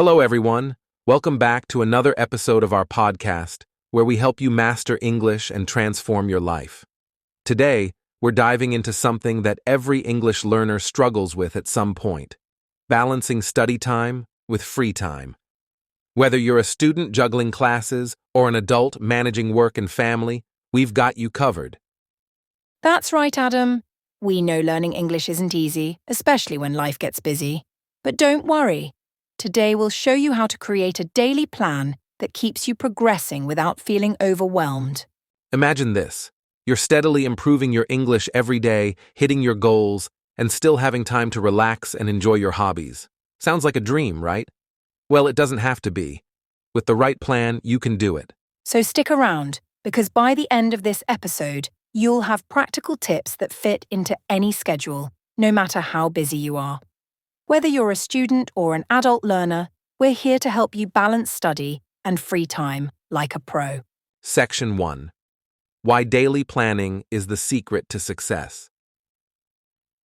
Hello, everyone. Welcome back to another episode of our podcast, where we help you master English and transform your life. Today, we're diving into something that every English learner struggles with at some point: balancing study time with free time. Whether you're a student juggling classes or an adult managing work and family, we've got you covered. That's right, Adam. We know learning English isn't easy, especially when life gets busy. But don't worry. Today we'll show you how to create a daily plan that keeps you progressing without feeling overwhelmed. Imagine this: you're steadily improving your English every day, hitting your goals, and still having time to relax and enjoy your hobbies. Sounds like a dream, right? Well, it doesn't have to be. With the right plan, you can do it. So stick around, because by the end of this episode, you'll have practical tips that fit into any schedule, no matter how busy you are. Whether you're a student or an adult learner, we're here to help you balance study and free time like a pro. Section 1. Why daily planning is the secret to success.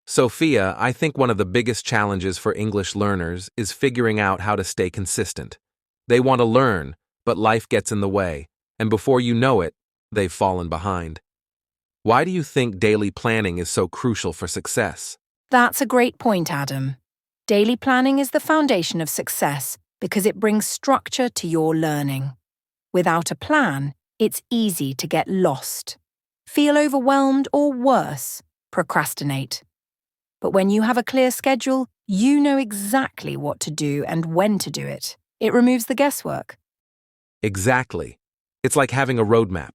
Sophia, I think one of the biggest challenges for English learners is figuring out how to stay consistent. They want to learn, but life gets in the way, and before you know it, they've fallen behind. Why do you think daily planning is so crucial for success? That's a great point, Adam. Daily planning is the foundation of success because it brings structure to your learning. Without a plan, it's easy to get lost, feel overwhelmed, or worse, procrastinate. But when you have a clear schedule, you know exactly what to do and when to do it. It removes the guesswork. Exactly. It's like having a roadmap.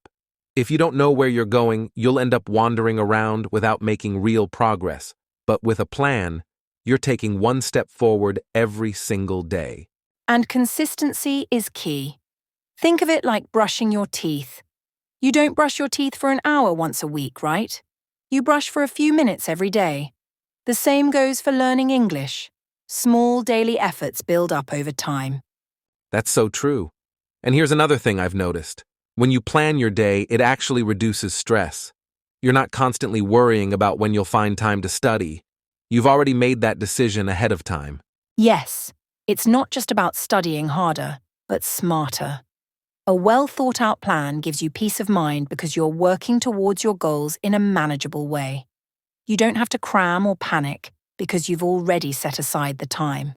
If you don't know where you're going, you'll end up wandering around without making real progress. But with a plan, you're taking one step forward every single day. And consistency is key. Think of it like brushing your teeth. You don't brush your teeth for an hour once a week, right? You brush for a few minutes every day. The same goes for learning English. Small daily efforts build up over time. That's so true. And here's another thing I've noticed. When you plan your day, it actually reduces stress. You're not constantly worrying about when you'll find time to study. You've already made that decision ahead of time. Yes, it's not just about studying harder, but smarter. A well-thought-out plan gives you peace of mind because you're working towards your goals in a manageable way. You don't have to cram or panic because you've already set aside the time.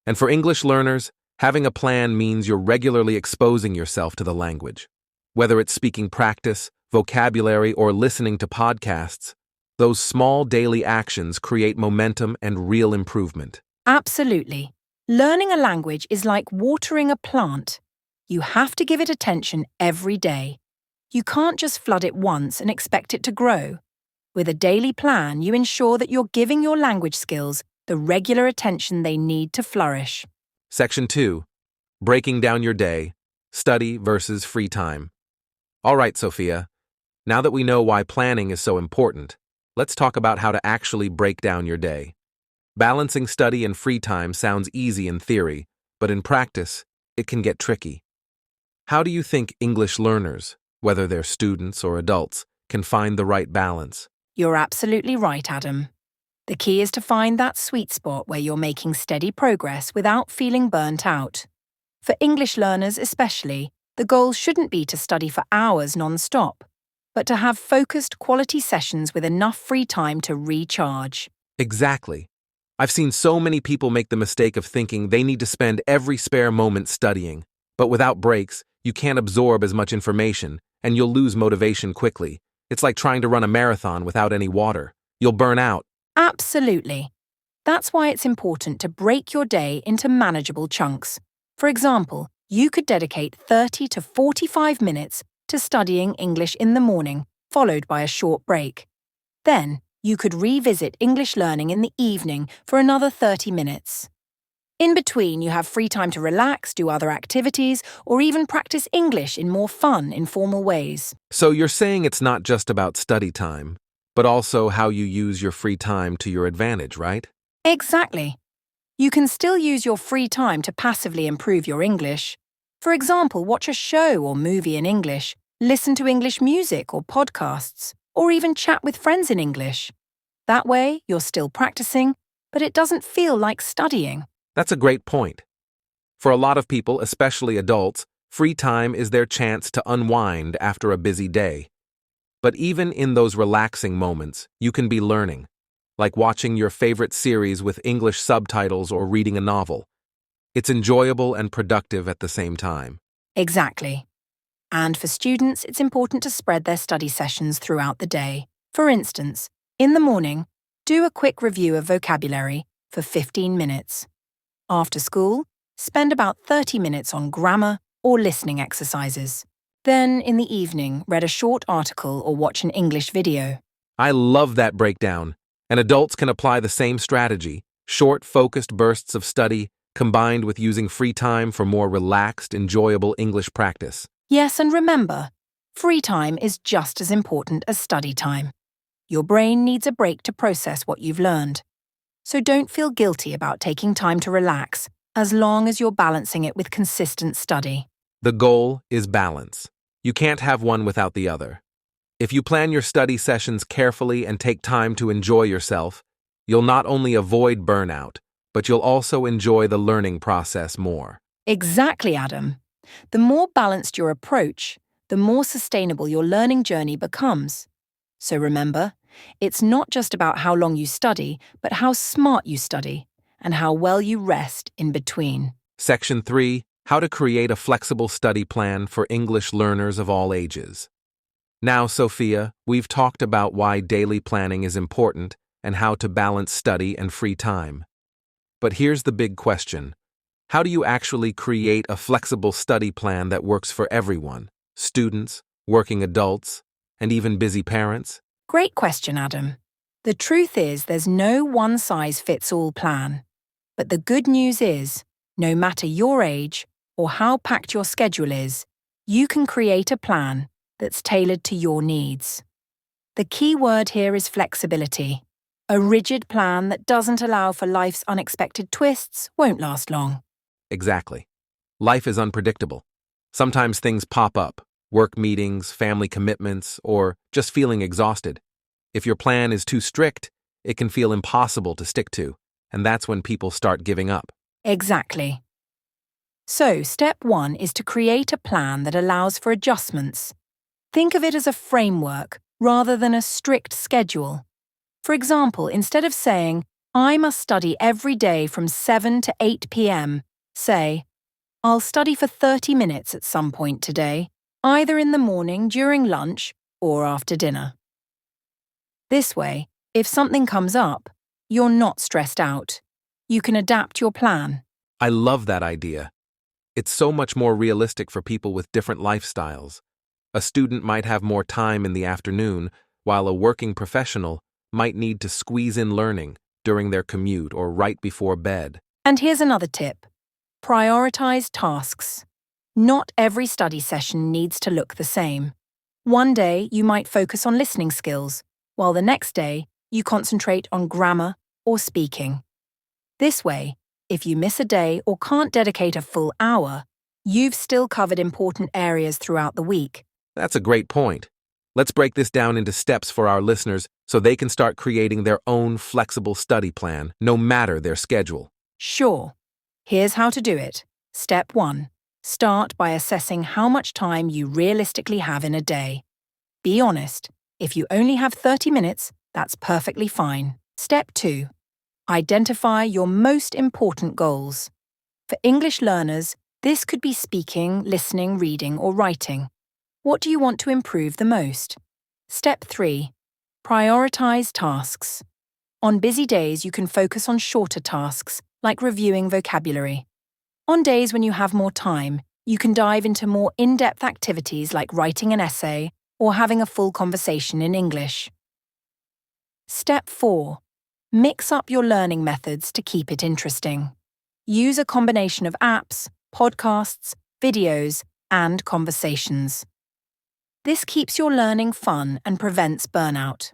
And for English learners, having a plan means you're regularly exposing yourself to the language. Whether it's speaking practice, vocabulary, or listening to podcasts, those small daily actions create momentum and real improvement. Absolutely. Learning a language is like watering a plant. You have to give it attention every day. You can't just flood it once and expect it to grow. With a daily plan, you ensure that you're giving your language skills the regular attention they need to flourish. Section 2. Breaking down your day, study versus free time. All right, Sophia. Now that we know why planning is so important, let's talk about how to actually break down your day. Balancing study and free time sounds easy in theory, but in practice, it can get tricky. How do you think English learners, whether they're students or adults, can find the right balance? You're absolutely right, Adam. The key is to find that sweet spot where you're making steady progress without feeling burnt out. For English learners especially, the goal shouldn't be to study for hours non-stop, but to have focused quality sessions with enough free time to recharge. Exactly. I've seen so many people make the mistake of thinking they need to spend every spare moment studying, but without breaks, you can't absorb as much information, and you'll lose motivation quickly. It's like trying to run a marathon without any water. You'll burn out. Absolutely. That's why it's important to break your day into manageable chunks. For example, you could dedicate 30 to 45 minutes to studying English in the morning, followed by a short break. Then, you could revisit English learning in the evening for another 30 minutes. In between, you have free time to relax, do other activities, or even practice English in more fun, informal ways. So you're saying it's not just about study time, but also how you use your free time to your advantage, right? Exactly. You can still use your free time to passively improve your English. For example, watch a show or movie in English, listen to English music or podcasts, or even chat with friends in English. That way, you're still practicing, but it doesn't feel like studying. That's a great point. For a lot of people, especially adults, free time is their chance to unwind after a busy day. But even in those relaxing moments, you can be learning, like watching your favorite series with English subtitles or reading a novel. It's enjoyable and productive at the same time. Exactly. And for students, it's important to spread their study sessions throughout the day. For instance, in the morning, do a quick review of vocabulary for 15 minutes. After school, spend about 30 minutes on grammar or listening exercises. Then, in the evening, read a short article or watch an English video. I love that breakdown, and adults can apply the same strategy, short, focused bursts of study combined with using free time for more relaxed, enjoyable English practice. Yes, and remember, free time is just as important as study time. Your brain needs a break to process what you've learned. So don't feel guilty about taking time to relax, as long as you're balancing it with consistent study. The goal is balance. You can't have one without the other. If you plan your study sessions carefully and take time to enjoy yourself, you'll not only avoid burnout, but you'll also enjoy the learning process more. Exactly, Adam. The more balanced your approach, the more sustainable your learning journey becomes. So remember, it's not just about how long you study, but how smart you study and how well you rest in between. Section 3: How to create a flexible study plan for English learners of all ages. Now, Sophia, we've talked about why daily planning is important and how to balance study and free time. But here's the big question. How do you actually create a flexible study plan that works for everyone? Students, working adults, and even busy parents? Great question, Adam. The truth is there's no one-size-fits-all plan. But the good news is, no matter your age or how packed your schedule is, you can create a plan that's tailored to your needs. The key word here is flexibility. A rigid plan that doesn't allow for life's unexpected twists won't last long. Exactly. Life is unpredictable. Sometimes things pop up, work meetings, family commitments, or just feeling exhausted. If your plan is too strict, it can feel impossible to stick to, and that's when people start giving up. Exactly. So, step 1 is to create a plan that allows for adjustments. Think of it as a framework rather than a strict schedule. For example, instead of saying, I must study every day from 7 to 8 p.m., say, I'll study for 30 minutes at some point today, either in the morning, during lunch, or after dinner. This way, if something comes up, you're not stressed out. You can adapt your plan. I love that idea. It's so much more realistic for people with different lifestyles. A student might have more time in the afternoon, while a working professional might need to squeeze in learning during their commute or right before bed. And here's another tip. Prioritize tasks. Not every study session needs to look the same. One day you might focus on listening skills, while the next day you concentrate on grammar or speaking. This way, if you miss a day or can't dedicate a full hour, you've still covered important areas throughout the week. That's a great point. Let's break this down into steps for our listeners so they can start creating their own flexible study plan, no matter their schedule. Sure. Here's how to do it. Step 1. Start by assessing how much time you realistically have in a day. Be honest. If you only have 30 minutes, that's perfectly fine. Step 2. Identify your most important goals. For English learners, this could be speaking, listening, reading, or writing. What do you want to improve the most? Step 3. Prioritize tasks. On busy days, you can focus on shorter tasks, like reviewing vocabulary. On days when you have more time, you can dive into more in-depth activities like writing an essay or having a full conversation in English. Step 4. Mix up your learning methods to keep it interesting. Use a combination of apps, podcasts, videos, and conversations. This keeps your learning fun and prevents burnout.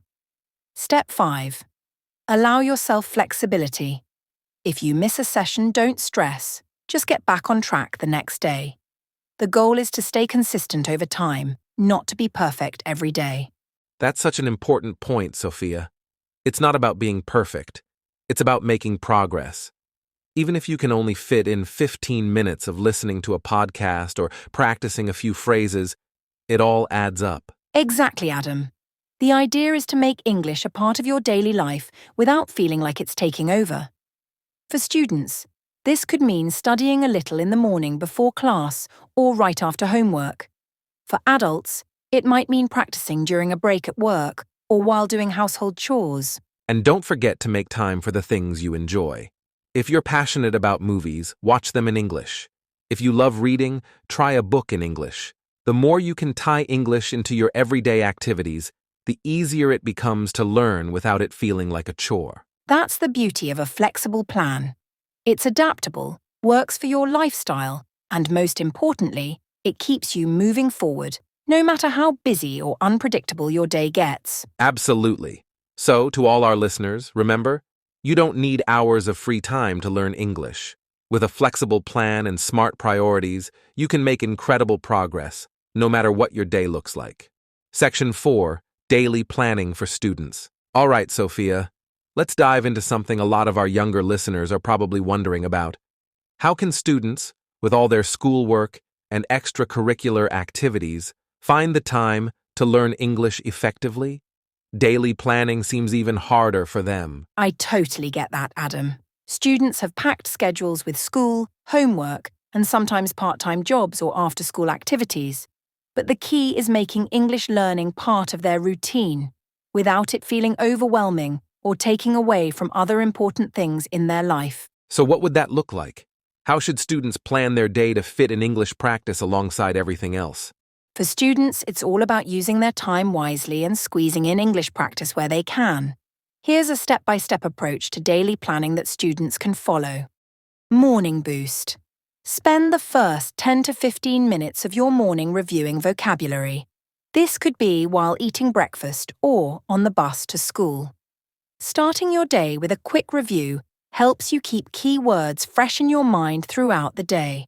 Step 5. Allow yourself flexibility. If you miss a session, don't stress. Just get back on track the next day. The goal is to stay consistent over time, not to be perfect every day. That's such an important point, Sophia. It's not about being perfect. It's about making progress. Even if you can only fit in 15 minutes of listening to a podcast or practicing a few phrases, it all adds up. Exactly, Adam. The idea is to make English a part of your daily life without feeling like it's taking over. For students, this could mean studying a little in the morning before class or right after homework. For adults, it might mean practicing during a break at work or while doing household chores. And don't forget to make time for the things you enjoy. If you're passionate about movies, watch them in English. If you love reading, try a book in English. The more you can tie English into your everyday activities, the easier it becomes to learn without it feeling like a chore. That's the beauty of a flexible plan. It's adaptable, works for your lifestyle, and most importantly, it keeps you moving forward, no matter how busy or unpredictable your day gets. Absolutely. So, to all our listeners, remember, you don't need hours of free time to learn English. With a flexible plan and smart priorities, you can make incredible progress, no matter what your day looks like. Section 4, Daily Planning for Students. All right, Sophia, let's dive into something a lot of our younger listeners are probably wondering about. How can students, with all their schoolwork and extracurricular activities, find the time to learn English effectively? Daily planning seems even harder for them. I totally get that, Adam. Students have packed schedules with school, homework, and sometimes part-time jobs or after-school activities. But the key is making English learning part of their routine, without it feeling overwhelming or taking away from other important things in their life. So what would that look like? How should students plan their day to fit in English practice alongside everything else? For students, it's all about using their time wisely and squeezing in English practice where they can. Here's a step-by-step approach to daily planning that students can follow. Morning boost. Spend the first 10 to 15 minutes of your morning reviewing vocabulary. This could be while eating breakfast or on the bus to school. Starting your day with a quick review helps you keep key words fresh in your mind throughout the day.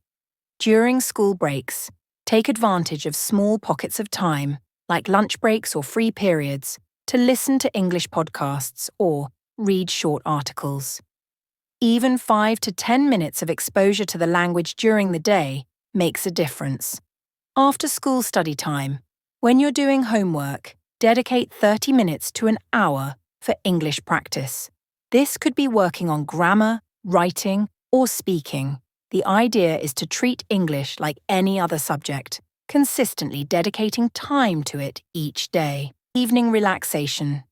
During school breaks, take advantage of small pockets of time, like lunch breaks or free periods, to listen to English podcasts or read short articles. Even 5 to 10 minutes of exposure to the language during the day makes a difference. After school study time, when you're doing homework, dedicate 30 minutes to an hour for English practice. This could be working on grammar, writing, or speaking. The idea is to treat English like any other subject, consistently dedicating time to it each day. Evening relaxation.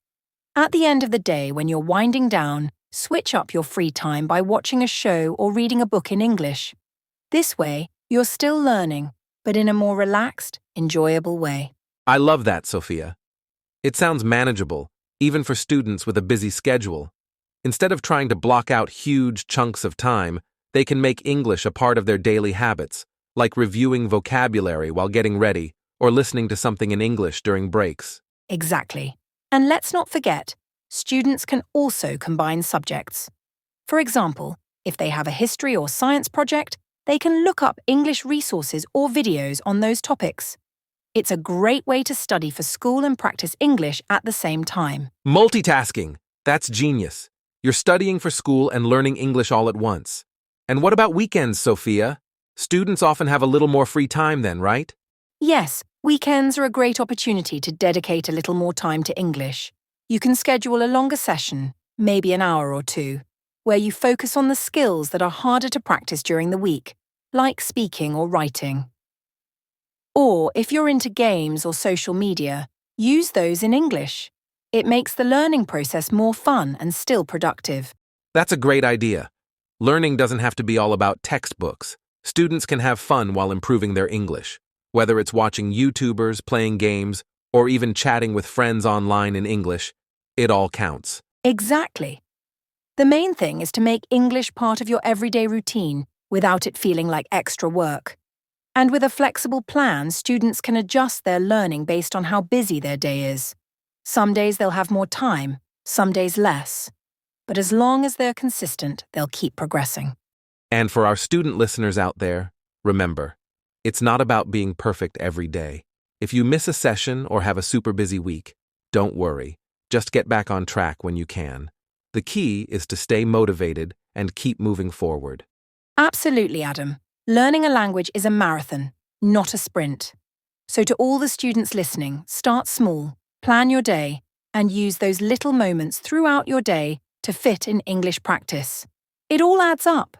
At the end of the day, when you're winding down, switch up your free time by watching a show or reading a book in English. This way, you're still learning, but in a more relaxed, enjoyable way. I love that, Sophia. It sounds manageable, even for students with a busy schedule. Instead of trying to block out huge chunks of time, they can make English a part of their daily habits, like reviewing vocabulary while getting ready or listening to something in English during breaks. Exactly. And let's not forget, students can also combine subjects. For example, if they have a history or science project, they can look up English resources or videos on those topics. It's a great way to study for school and practice English at the same time. Multitasking. That's genius. You're studying for school and learning English all at once. And what about weekends, Sophia? Students often have a little more free time then, right? Yes, weekends are a great opportunity to dedicate a little more time to English. You can schedule a longer session, maybe an hour or two, where you focus on the skills that are harder to practice during the week, like speaking or writing. Or, if you're into games or social media, use those in English. It makes the learning process more fun and still productive. That's a great idea. Learning doesn't have to be all about textbooks. Students can have fun while improving their English. Whether it's watching YouTubers, playing games, or even chatting with friends online in English, it all counts. Exactly. The main thing is to make English part of your everyday routine without it feeling like extra work. And with a flexible plan, students can adjust their learning based on how busy their day is. Some days they'll have more time, some days less. But as long as they're consistent, they'll keep progressing. And for our student listeners out there, remember, it's not about being perfect every day. If you miss a session or have a super busy week, don't worry. Just get back on track when you can. The key is to stay motivated and keep moving forward. Absolutely, Adam. Learning a language is a marathon, not a sprint. So to all the students listening, start small, plan your day, and use those little moments throughout your day to fit in English practice. It all adds up.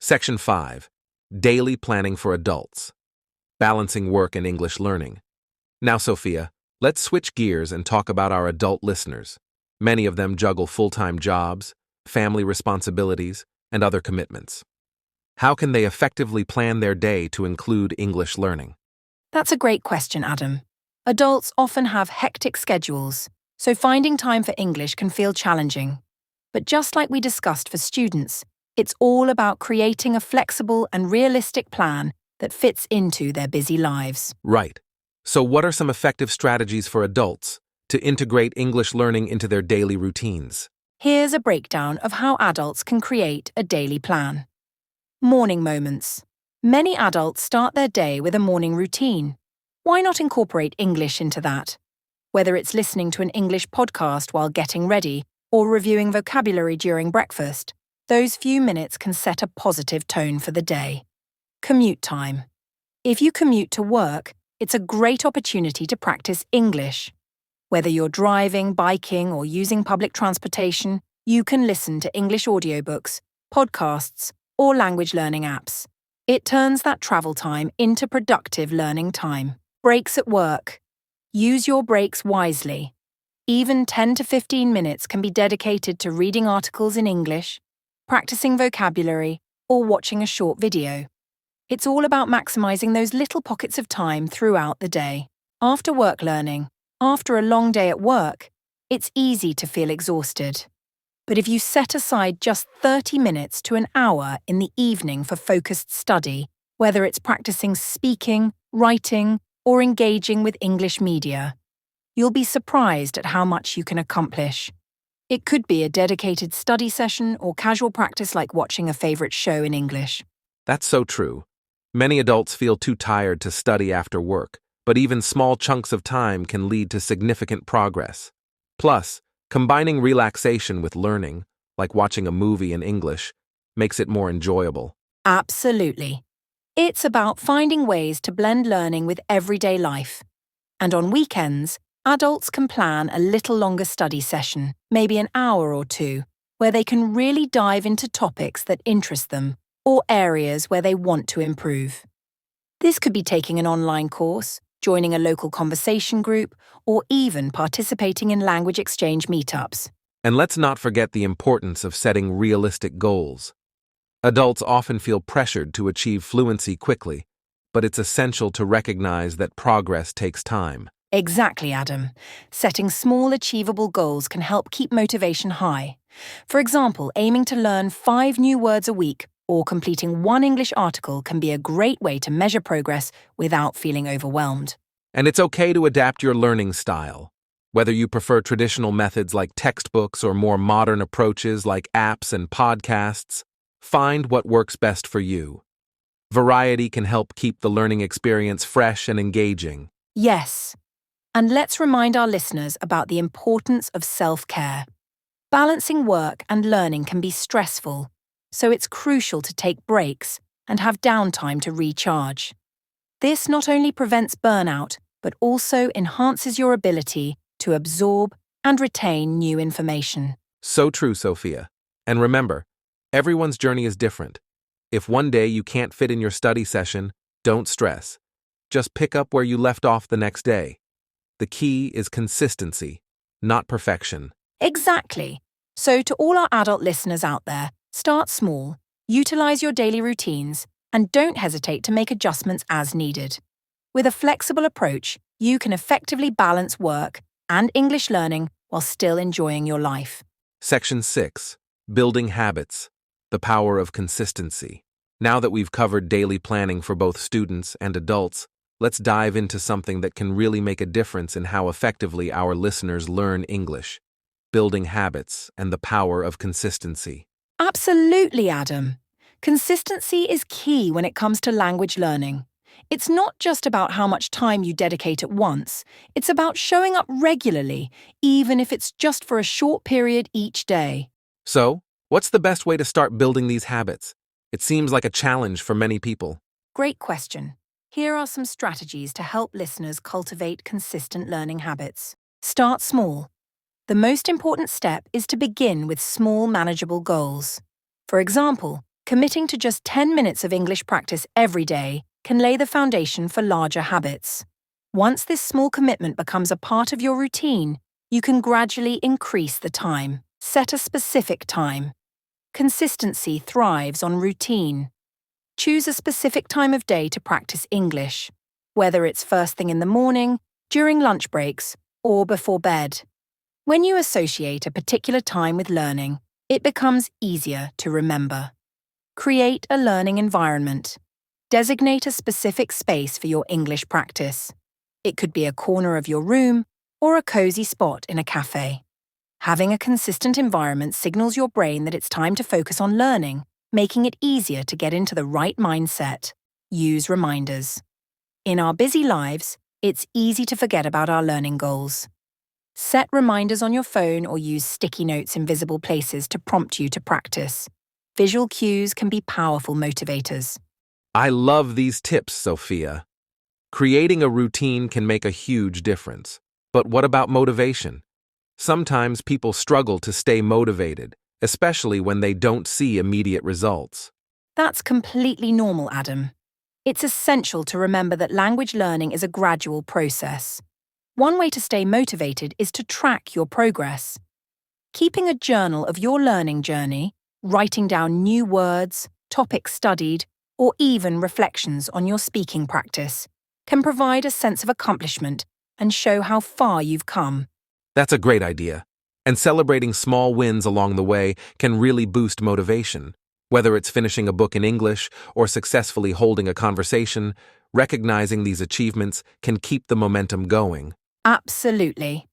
Section 5. Daily Planning for Adults. Balancing Work and English Learning. Now, Sophia, let's switch gears and talk about our adult listeners. Many of them juggle full-time jobs, family responsibilities, and other commitments. How can they effectively plan their day to include English learning? That's a great question, Adam. Adults often have hectic schedules, so finding time for English can feel challenging. But just like we discussed for students, it's all about creating a flexible and realistic plan that fits into their busy lives. Right. So what are some effective strategies for adults to integrate English learning into their daily routines? Here's a breakdown of how adults can create a daily plan. Morning moments. Many adults start their day with a morning routine. Why not incorporate English into that? Whether it's listening to an English podcast while getting ready or reviewing vocabulary during breakfast, those few minutes can set a positive tone for the day. Commute time. If you commute to work, it's a great opportunity to practice English. Whether you're driving, biking, or using public transportation, you can listen to English audiobooks, podcasts, or language learning apps. It turns that travel time into productive learning time. Breaks at work. Use your breaks wisely. Even 10 to 15 minutes can be dedicated to reading articles in English, practicing vocabulary, or watching a short video. It's all about maximizing those little pockets of time throughout the day. After work learning, after a long day at work, it's easy to feel exhausted. But if you set aside just 30 minutes to an hour in the evening for focused study, whether it's practicing speaking, writing, or engaging with English media, you'll be surprised at how much you can accomplish. It could be a dedicated study session or casual practice like watching a favorite show in English. That's so true. Many adults feel too tired to study after work, but even small chunks of time can lead to significant progress. Plus, combining relaxation with learning, like watching a movie in English, makes it more enjoyable. Absolutely. It's about finding ways to blend learning with everyday life. And on weekends, adults can plan a little longer study session, maybe an hour or two, where they can really dive into topics that interest them or areas where they want to improve. This could be taking an online course, joining a local conversation group, or even participating in language exchange meetups. And let's not forget the importance of setting realistic goals. Adults often feel pressured to achieve fluency quickly, but it's essential to recognize that progress takes time. Exactly, Adam. Setting small, achievable goals can help keep motivation high. For example, aiming to learn 5 new words a week or completing 1 English article can be a great way to measure progress without feeling overwhelmed. And it's okay to adapt your learning style. Whether you prefer traditional methods like textbooks or more modern approaches like apps and podcasts, find what works best for you. Variety can help keep the learning experience fresh and engaging. Yes. And let's remind our listeners about the importance of self-care. Balancing work and learning can be stressful, so it's crucial to take breaks and have downtime to recharge. This not only prevents burnout, but also enhances your ability to absorb and retain new information. So true, Sophia. And remember, everyone's journey is different. If one day you can't fit in your study session, don't stress. Just pick up where you left off the next day. The key is consistency, not perfection. Exactly. So to all our adult listeners out there, start small, utilize your daily routines, and don't hesitate to make adjustments as needed. With a flexible approach, you can effectively balance work and English learning while still enjoying your life. Section 6. Building Habits. The Power of Consistency. Now that we've covered daily planning for both students and adults, let's dive into something that can really make a difference in how effectively our listeners learn English. Building habits and the power of consistency. Absolutely, Adam. Consistency is key when it comes to language learning. It's not just about how much time you dedicate at once. It's about showing up regularly, even if it's just for a short period each day. So, what's the best way to start building these habits? It seems like a challenge for many people. Great question. Here are some strategies to help listeners cultivate consistent learning habits. Start small. The most important step is to begin with small, manageable goals. For example, committing to just 10 minutes of English practice every day can lay the foundation for larger habits. Once this small commitment becomes a part of your routine, you can gradually increase the time. Set a specific time. Consistency thrives on routine. Choose a specific time of day to practice English, whether it's first thing in the morning, during lunch breaks, or before bed. When you associate a particular time with learning, it becomes easier to remember. Create a learning environment. Designate a specific space for your English practice. It could be a corner of your room or a cozy spot in a cafe. Having a consistent environment signals your brain that it's time to focus on learning, making it easier to get into the right mindset. Use reminders. In our busy lives, it's easy to forget about our learning goals. Set reminders on your phone or use sticky notes in visible places to prompt you to practice. Visual cues can be powerful motivators. I love these tips, Sophia. Creating a routine can make a huge difference. But what about motivation? Sometimes people struggle to stay motivated, especially when they don't see immediate results. That's completely normal, Adam. It's essential to remember that language learning is a gradual process. One way to stay motivated is to track your progress. Keeping a journal of your learning journey, writing down new words, topics studied, or even reflections on your speaking practice, can provide a sense of accomplishment and show how far you've come. That's a great idea. And celebrating small wins along the way can really boost motivation. Whether it's finishing a book in English or successfully holding a conversation, recognizing these achievements can keep the momentum going. Absolutely.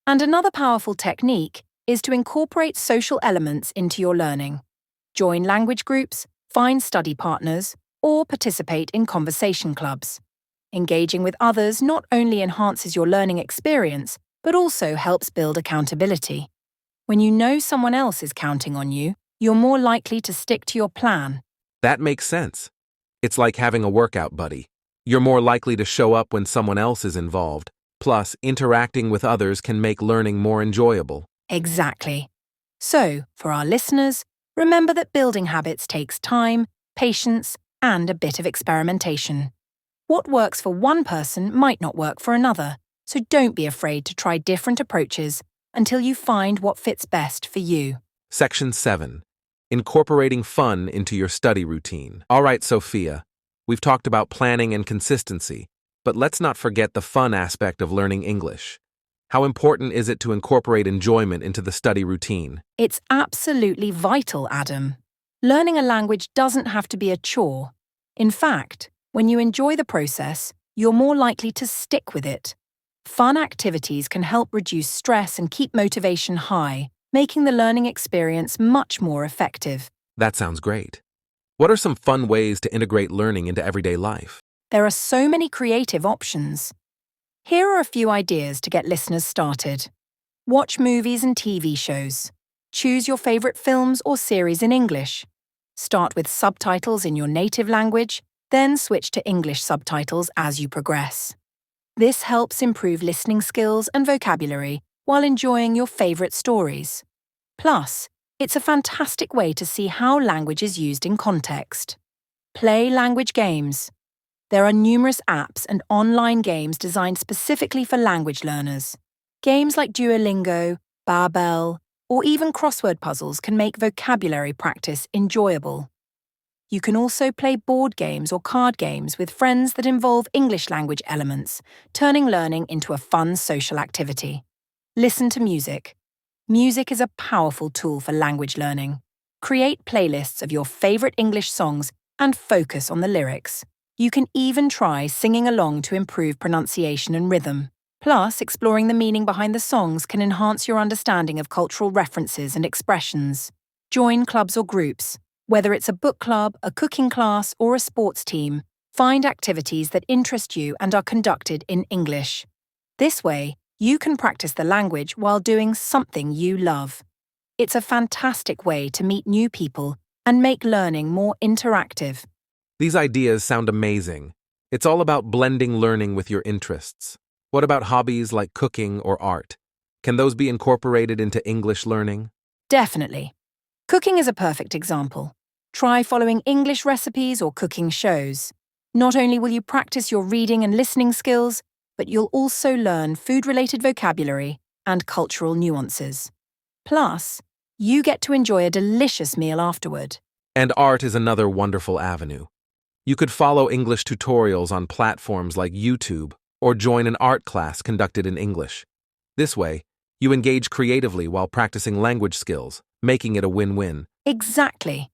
And another powerful technique is to incorporate social elements into your learning. Join language groups, find study partners, or participate in conversation clubs. Engaging with others not only enhances your learning experience, but also helps build accountability. When you know someone else is counting on you, you're more likely to stick to your plan. That makes sense. It's like having a workout buddy. You're more likely to show up when someone else is involved. Plus, interacting with others can make learning more enjoyable. Exactly. So, for our listeners, remember that building habits takes time, patience, and a bit of experimentation. What works for one person might not work for another, so don't be afraid to try different approaches until you find what fits best for you. Section 7. Incorporating fun into your study routine. All right, Sophia, we've talked about planning and consistency, but let's not forget the fun aspect of learning English. How important is it to incorporate enjoyment into the study routine? It's absolutely vital, Adam. Learning a language doesn't have to be a chore. In fact, when you enjoy the process, you're more likely to stick with it. Fun activities can help reduce stress and keep motivation high, making the learning experience much more effective. That sounds great. What are some fun ways to integrate learning into everyday life? There are so many creative options. Here are a few ideas to get listeners started. Watch movies and TV shows. Choose your favorite films or series in English. Start with subtitles in your native language, then switch to English subtitles as you progress. This helps improve listening skills and vocabulary while enjoying your favorite stories. Plus, it's a fantastic way to see how language is used in context. Play language games. There are numerous apps and online games designed specifically for language learners. Games like Duolingo, Babbel, or even crossword puzzles can make vocabulary practice enjoyable. You can also play board games or card games with friends that involve English language elements, turning learning into a fun social activity. Listen to music. Music is a powerful tool for language learning. Create playlists of your favorite English songs and focus on the lyrics. You can even try singing along to improve pronunciation and rhythm. Plus, exploring the meaning behind the songs can enhance your understanding of cultural references and expressions. Join clubs or groups. Whether it's a book club, a cooking class, or a sports team, find activities that interest you and are conducted in English. This way, you can practice the language while doing something you love. It's a fantastic way to meet new people and make learning more interactive. These ideas sound amazing. It's all about blending learning with your interests. What about hobbies like cooking or art? Can those be incorporated into English learning? Definitely. Cooking is a perfect example. Try following English recipes or cooking shows. Not only will you practice your reading and listening skills, but you'll also learn food-related vocabulary and cultural nuances. Plus, you get to enjoy a delicious meal afterward. And art is another wonderful avenue. You could follow English tutorials on platforms like YouTube or join an art class conducted in English. This way, you engage creatively while practicing language skills, making it a win-win. Exactly.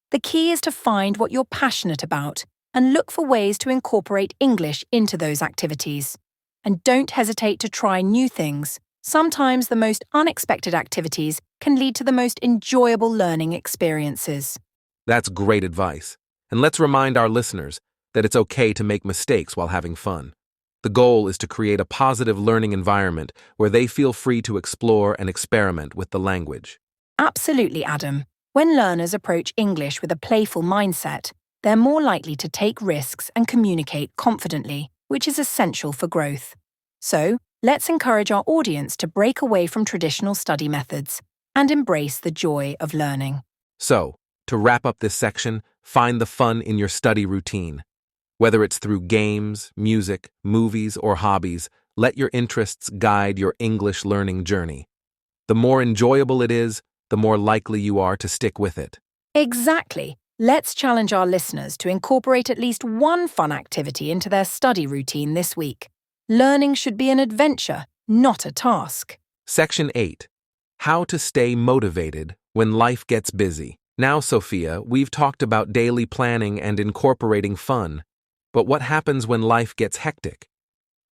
The key is to find what you're passionate about and look for ways to incorporate English into those activities. And don't hesitate to try new things. Sometimes the most unexpected activities can lead to the most enjoyable learning experiences. That's great advice. And let's remind our listeners that it's okay to make mistakes while having fun. The goal is to create a positive learning environment where they feel free to explore and experiment with the language. Absolutely, Adam. When learners approach English with a playful mindset, they're more likely to take risks and communicate confidently, which is essential for growth. So, let's encourage our audience to break away from traditional study methods and embrace the joy of learning. So, to wrap up this section, find the fun in your study routine. Whether it's through games, music, movies, or hobbies, let your interests guide your English learning journey. The more enjoyable it is, the more likely you are to stick with it. Exactly. Let's challenge our listeners to incorporate at least one fun activity into their study routine this week. Learning should be an adventure, not a task. Section 8. How to stay motivated when life gets busy. Now, Sophia, we've talked about daily planning and incorporating fun. But what happens when life gets hectic?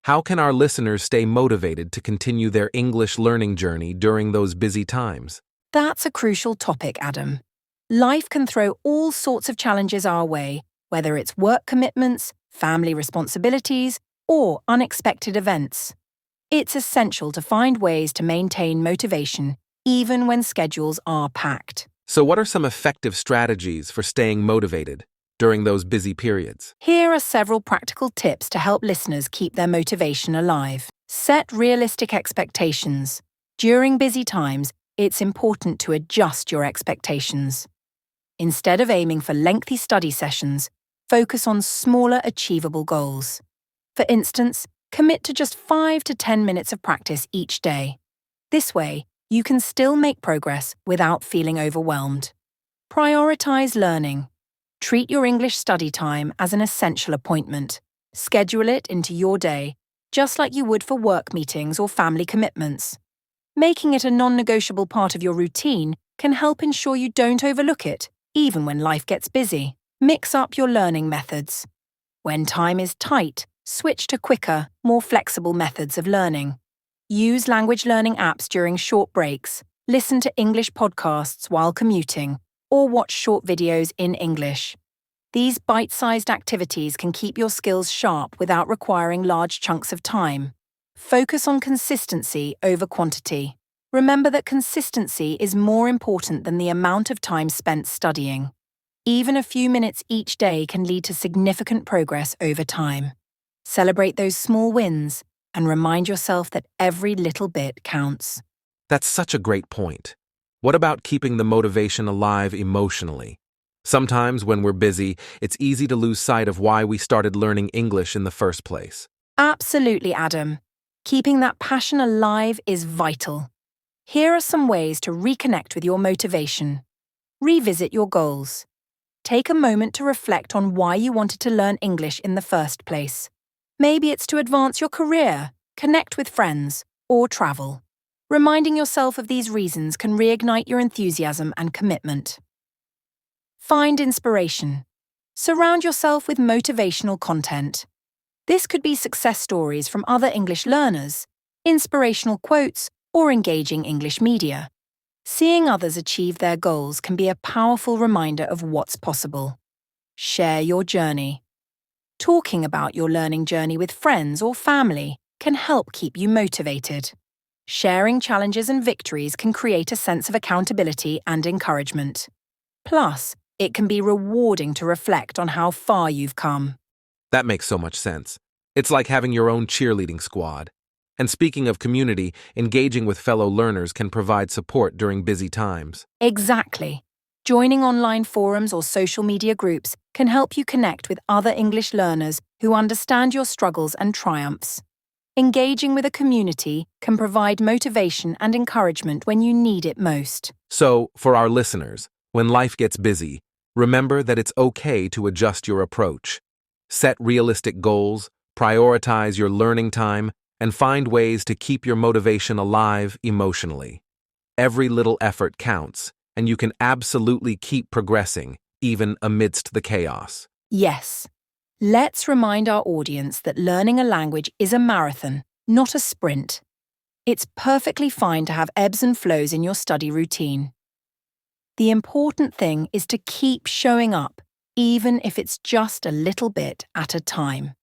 How can our listeners stay motivated to continue their English learning journey during those busy times? That's a crucial topic, Adam. Life can throw all sorts of challenges our way, whether it's work commitments, family responsibilities, or unexpected events. It's essential to find ways to maintain motivation, even when schedules are packed. So what are some effective strategies for staying motivated during those busy periods? Here are several practical tips to help listeners keep their motivation alive. Set realistic expectations. During busy times, it's important to adjust your expectations. Instead of aiming for lengthy study sessions, focus on smaller, achievable goals. For instance, commit to just 5 to 10 minutes of practice each day. This way, you can still make progress without feeling overwhelmed. Prioritize learning. Treat your English study time as an essential appointment. Schedule it into your day, just like you would for work meetings or family commitments. Making it a non-negotiable part of your routine can help ensure you don't overlook it, even when life gets busy. Mix up your learning methods. When time is tight, switch to quicker, more flexible methods of learning. Use language learning apps during short breaks, listen to English podcasts while commuting, or watch short videos in English. These bite-sized activities can keep your skills sharp without requiring large chunks of time. Focus on consistency over quantity. Remember that consistency is more important than the amount of time spent studying. Even a few minutes each day can lead to significant progress over time. Celebrate those small wins and remind yourself that every little bit counts. That's such a great point. What about keeping the motivation alive emotionally? Sometimes when we're busy, it's easy to lose sight of why we started learning English in the first place. Absolutely, Adam. Keeping that passion alive is vital. Here are some ways to reconnect with your motivation. Revisit your goals. Take a moment to reflect on why you wanted to learn English in the first place. Maybe it's to advance your career, connect with friends, or travel. Reminding yourself of these reasons can reignite your enthusiasm and commitment. Find inspiration. Surround yourself with motivational content. This could be success stories from other English learners, inspirational quotes, or engaging English media. Seeing others achieve their goals can be a powerful reminder of what's possible. Share your journey. Talking about your learning journey with friends or family can help keep you motivated. Sharing challenges and victories can create a sense of accountability and encouragement. Plus, it can be rewarding to reflect on how far you've come. That makes so much sense. It's like having your own cheerleading squad. And speaking of community, engaging with fellow learners can provide support during busy times. Exactly. Joining online forums or social media groups can help you connect with other English learners who understand your struggles and triumphs. Engaging with a community can provide motivation and encouragement when you need it most. So, for our listeners, when life gets busy, remember that it's okay to adjust your approach. Set realistic goals, prioritize your learning time, and find ways to keep your motivation alive emotionally. Every little effort counts, and you can absolutely keep progressing, even amidst the chaos. Yes. Let's remind our audience that learning a language is a marathon, not a sprint. It's perfectly fine to have ebbs and flows in your study routine. The important thing is to keep showing up, even if it's just a little bit at a time.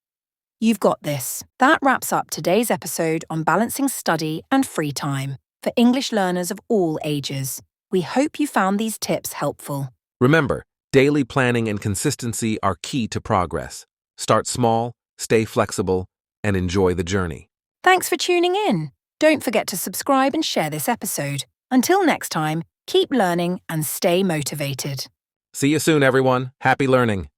You've got this. That wraps up today's episode on balancing study and free time for English learners of all ages. We hope you found these tips helpful. Remember, daily planning and consistency are key to progress. Start small, stay flexible, and enjoy the journey. Thanks for tuning in. Don't forget to subscribe and share this episode. Until next time, keep learning and stay motivated. See you soon, everyone. Happy learning.